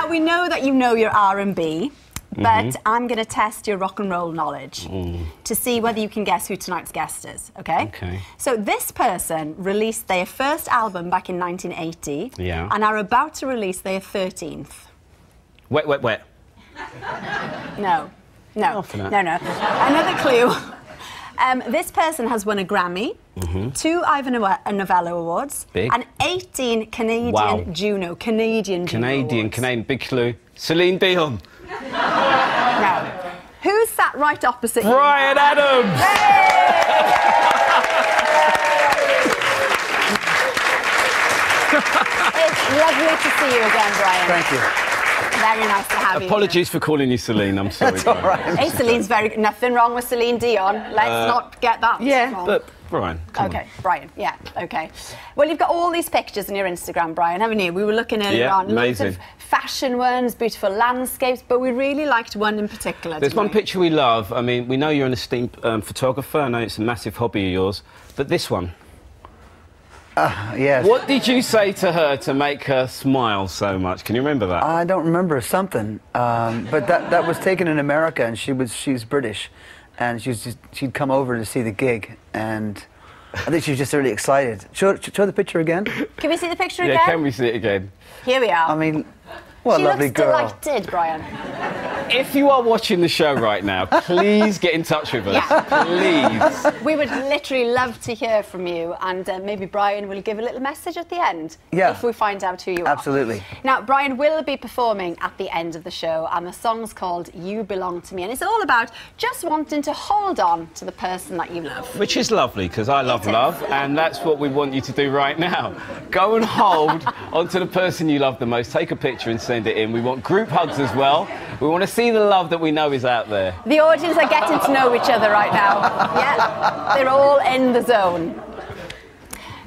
Now, we know that you know your R&B, but I'm going to test your rock and roll knowledge to see whether you can guess who tonight's guest is, okay? Okay. So this person released their first album back in 1980 and are about to release their 13th. Wet, wet, wet. No. Another clue. This person has won a Grammy, 2 Ivor Novello Awards, and 18 Canadian Juno. Canadian, big clue. Celine Dion. Now, who's sat right opposite you? Bryan Adams! It's lovely to see you again, Bryan. Thank you. Very nice to have you. Apologies for calling you Celine, I'm sorry. That's all right. Hey, Celine's nothing wrong with Celine Dion. Let's not get that wrong. But Bryan, come on. Bryan, okay. Well, you've got all these pictures on your Instagram, Bryan, haven't you? We were looking earlier on. Amazing. Loads of fashion ones, beautiful landscapes, but we really liked one in particular. There's one picture we love. I mean, we know you're an esteemed photographer. I know it's a massive hobby of yours. But this one. Yes. What did you say to her to make her smile so much? Can you remember that? I don't remember something, but that was taken in America, and she's British, and she'd come over to see the gig, and I think she was just really excited. Show the picture again. Can we see the picture again? Yeah, can we see it again? Here we are. I mean, what a lovely girl. She looks delighted, Bryan. If you are watching the show right now, please get in touch with us. Please. We would literally love to hear from you, and maybe Bryan will give a little message at the end if we find out who you are. Absolutely. Now, Bryan will be performing at the end of the show, and the song's called You Belong to Me, and it's all about just wanting to hold on to the person that you love. Which is lovely, because I love love, and that's what we want you to do right now. Go and hold onto the person you love the most, take a picture and send it in. We want group hugs as well. We want to see the love that we know is out there. The audience are getting to know each other right now. Yeah, they're all in the zone.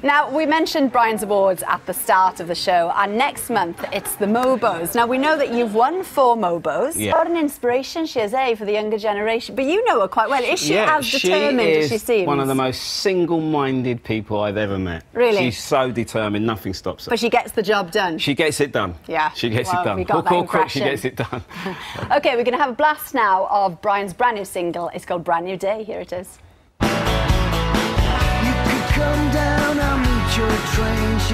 Now, we mentioned Bryan's awards at the start of the show, and next month it's the Mobos. Now, we know that you've won 4 Mobos. Yeah. What an inspiration she is, for the younger generation. But you know her quite well. Is she as determined as she seems? She is one of the most single-minded people I've ever met. Really? She's so determined, nothing stops her. But she gets the job done. She gets it done. Yeah. She gets it done. We got that Quick, she gets it done. OK, we're going to have a blast now of Bryan's brand new single. It's called Brand New Day. Here it is. You could come down, I'll meet your train. It's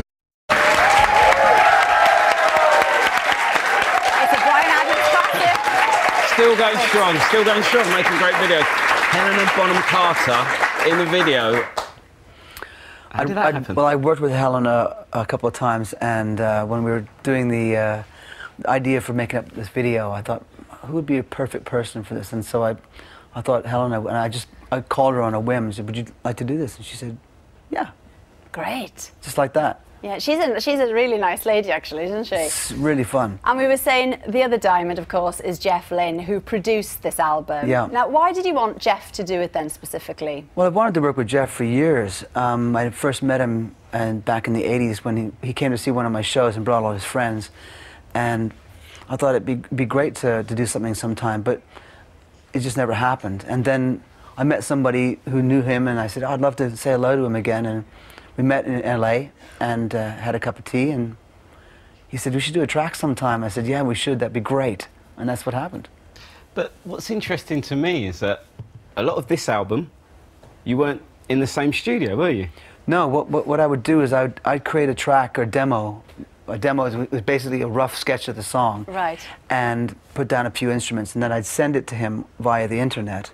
a Bryan Adams classic. Still going strong, making great videos. Helena Bonham Carter in the video. How did that happen? Well, I worked with Helena a couple of times, and when we were doing the idea for making up this video, I thought, who would be a perfect person for this? And so I thought Helena, and I called her on a whim and said, would you like to do this? And she said, yeah. Great. Just like that. Yeah, she's a really nice lady, actually, isn't she? It's really fun. And we were saying the other diamond, of course, is Jeff Lynne, who produced this album. Yeah. Now, why did you want Jeff to do it then, specifically? Well, I've wanted to work with Jeff for years. I first met him back in the 80s when he came to see one of my shows and brought all his friends. And I thought it'd be great to do something sometime, but it just never happened. And then I met somebody who knew him, and I said, I'd love to say hello to him again. And we met in LA and had a cup of tea, and he said, we should do a track sometime. I said, yeah, we should, that'd be great. And that's what happened. But what's interesting to me is that a lot of this album, you weren't in the same studio, were you? No, what I would do is I'd create a track or demo. A demo was basically a rough sketch of the song. Right. And put down a few instruments, and then I'd send it to him via the internet.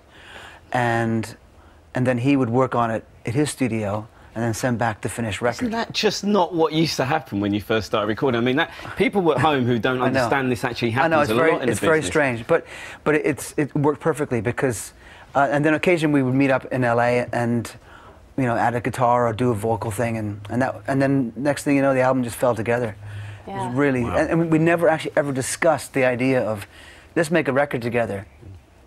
And then he would work on it at his studio, and then send back the finished record. Isn't that just not what used to happen when you first started recording? I mean, people at home who don't understand this actually happens I know, it's a lot in the business. very strange, but it worked perfectly because, and then occasionally we would meet up in LA and, you know, add a guitar or do a vocal thing, and then next thing you know, the album just fell together. Yeah. It was really, and we never actually ever discussed the idea of, let's make a record together.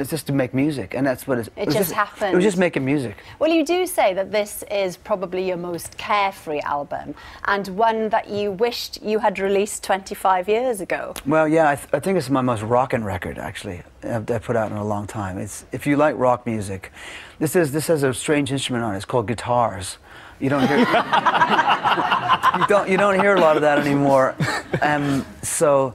It's just to make music, and that's what it just happened. It was just making music. Well, you do say that this is probably your most carefree album, and one that you wished you had released 25 years ago. Well, yeah, I think it's my most rockin' record, actually, I've put out in a long time. If you like rock music, this has a strange instrument on it. It's called guitars. You don't hear you don't hear a lot of that anymore. So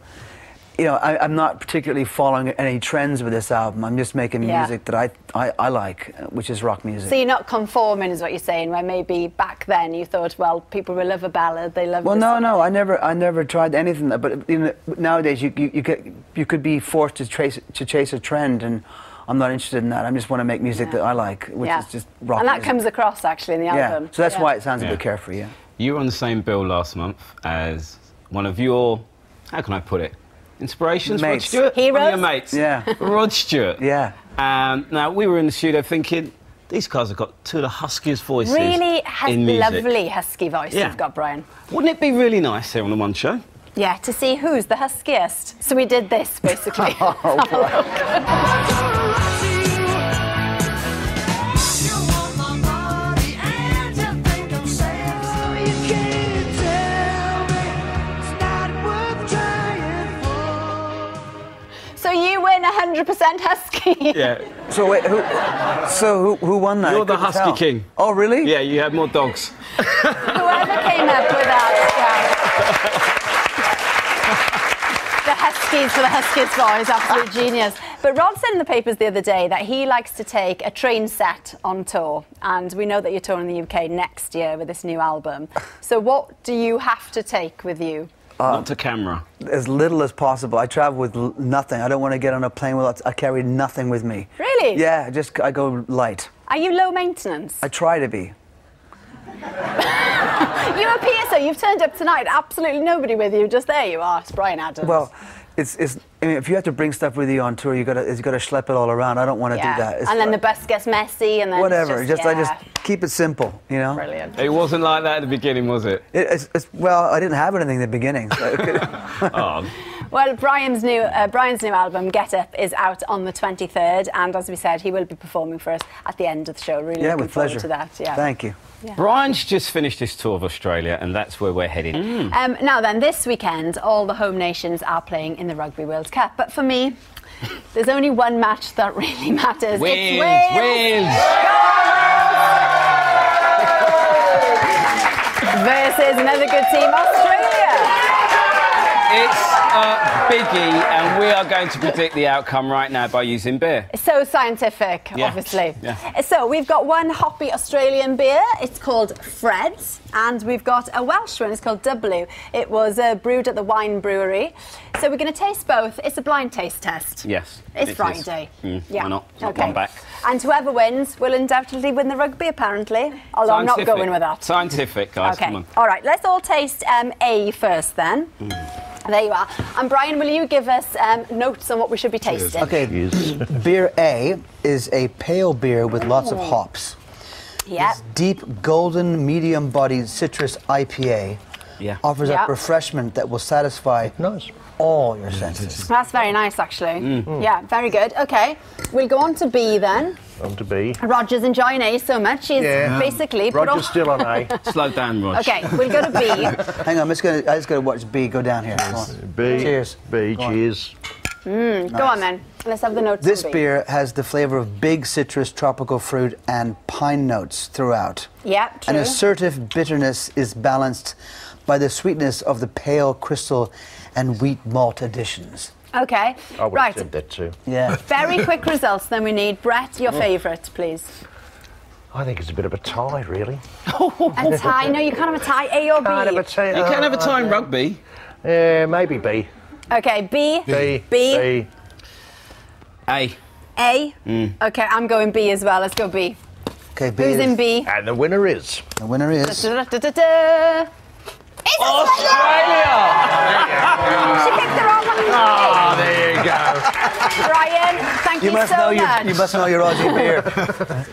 you know, I'm not particularly following any trends with this album. I'm just making music that I like, which is rock music. So you're not conforming, is what you're saying, where maybe back then you thought, well, people will love a ballad, they love. Well, no, I never tried anything. But you know, nowadays you could be forced to chase a trend, and I'm not interested in that. I just want to make music that I like, which is just rock and that music. comes across actually in the album. So that's why it sounds a bit carefree. Yeah. You were on the same bill last month as one of your, how can I put it, inspirations? Mates. Rod Stewart? Heroes? One of your mates. Yeah. Rod Stewart. Yeah. Now, we were in the studio thinking, these guys have got two of the huskiest voices Really in music. lovely husky voice you've got, Bryan. Wouldn't it be really nice here on the One Show? Yeah, to see who's the huskiest. So we did this, basically. So you win 100% husky. Yeah. So wait, who won that? You're the I couldn't husky tell. king. Oh, really? Yeah, you had more dogs. Whoever came up with that, the huskies for the huskiest voice, absolute genius. But Rod said in the papers the other day that he likes to take a train set on tour, and we know that you're touring the UK next year with this new album. So what do you have to take with you? Not to camera. As little as possible. I travel with nothing. I don't want to get on a plane with. I carry nothing with me. Really? Yeah, I go light. Are you low maintenance? I try to be. You appear so. You've turned up tonight. Absolutely nobody with you. Just there you are. It's Bryan Adams. Well, it's. I mean, if you have to bring stuff with you on tour, you got to schlep it all around. I don't want to do that. And then the bus gets messy, and then whatever. It's just, I just keep it simple, you know. Brilliant. It wasn't like that at the beginning, was it? Well, I didn't have anything in the beginning. So Oh. Well, Bryan's new album, Get Up, is out on the 23rd, and as we said, he will be performing for us at the end of the show. Really looking with forward pleasure. to that. Yeah. Thank you. Yeah. Bryan's just finished his tour of Australia, and that's where we're heading. Now then, this weekend, all the home nations are playing in the Rugby World Cup. But for me, there's only one match that really matters. Wales! It's Wales! Versus another good team, Australia. It's a biggie, and we are going to predict the outcome right now by using beer. It's so scientific, obviously. Yeah. So we've got one hoppy Australian beer. It's called Fred's, and we've got a Welsh one. It's called W. It was brewed at the wine brewery. So we're going to taste both. It's a blind taste test. Yes. It's it Friday. Is. Yeah. Why not? Not one back. And whoever wins will undoubtedly win the rugby, apparently. Although I'm not going with that. Scientific, guys. Okay. Come on. All right. Let's all taste A first, then. There you are. And Bryan, will you give us notes on what we should be tasting? Okay. Beer A is a pale beer with lots of hops. Yeah. This deep, golden, medium-bodied citrus IPA offers up refreshment that will satisfy all your senses. That's very nice, actually. Yeah, very good. Okay, we'll go on to B then. On to B. Roger's enjoying A so much, he's basically put Roger's still on A. Slow down, Rog. Okay, we'll go to B. Hang on, I just got to watch B go down here. Come on. B. Cheers. B. Cheers. Nice. Go on then. Let's have the notes. This on B. beer has the flavour of big citrus, tropical fruit, and pine notes throughout. Yeah, true. An assertive bitterness is balanced by the sweetness of the pale crystal and wheat malt additions. Okay, I would have said that too. Yeah. Very quick results then we need. Brett, your favourite, please. I think it's a bit of a tie, really. A tie? No, you can't have a tie. A or B? Can't have a tie. You can't have a tie in rugby. Yeah, maybe B. Okay, B. B. B. B. A. A. Okay, I'm going B as well. Let's go B. Okay, B. Who's in B? And the winner is... The winner is... Da-da-da-da-da. It's Australia! She picked the wrong one. Oh, there you go. Bryan, thank you so much. You must know your Aussie beer.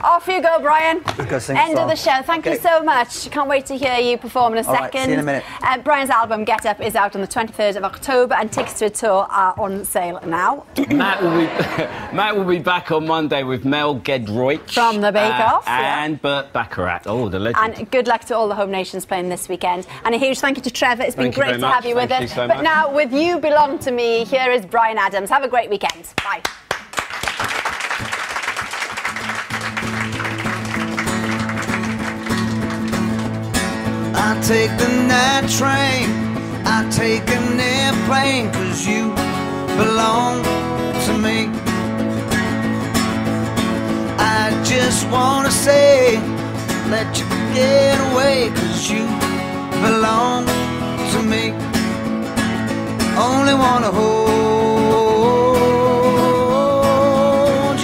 Off you go, Bryan. Go sing End a of the song. show. Thank you so much. Can't wait to hear you perform in a All right, second. see you in a minute. Bryan's album Get Up is out on the 23rd of October, and tickets to a tour are on sale now. Matt will be back on Monday with Mel Gedroych From the Bake Off, and Bert Baccarat. Oh, the legend. And good luck to all the home nations playing this weekend. And a huge thank you to Trevor. It's been Thank you great very to much. have you with Thank us. you so But much. now, with You Belong to Me, here is Bryan Adams. Have a great weekend. Bye. I take the night train, I take an airplane, 'cause you belong to me. I just wanna say, let you get away, 'cause you belong to me. Only wanna hold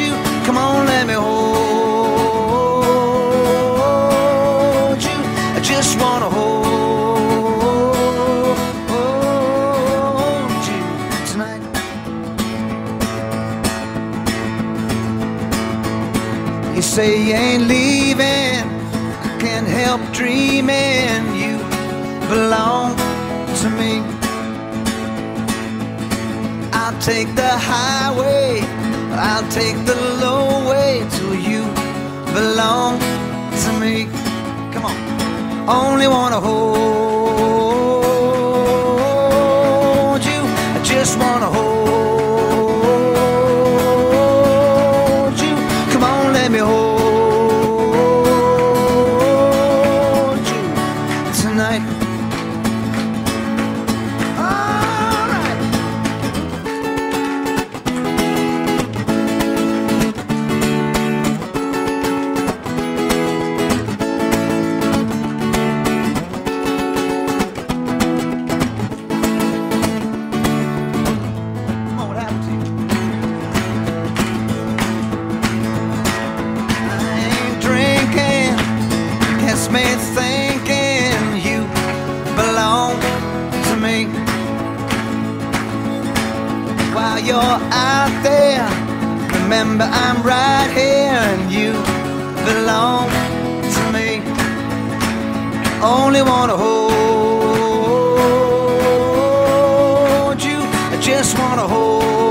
you. Come on, let me hold you. I just wanna hold you tonight. You say you ain't leaving, I can't help dreaming. You belong to me. I'll take the highway, I'll take the low way, till you belong to me. Come on. Only wanna hold you. I just wanna hold you. Come on, let me hold you tonight. Me thinking you belong to me. While you're out there, remember I'm right here, and you belong to me. Only wanna hold you. I just wanna hold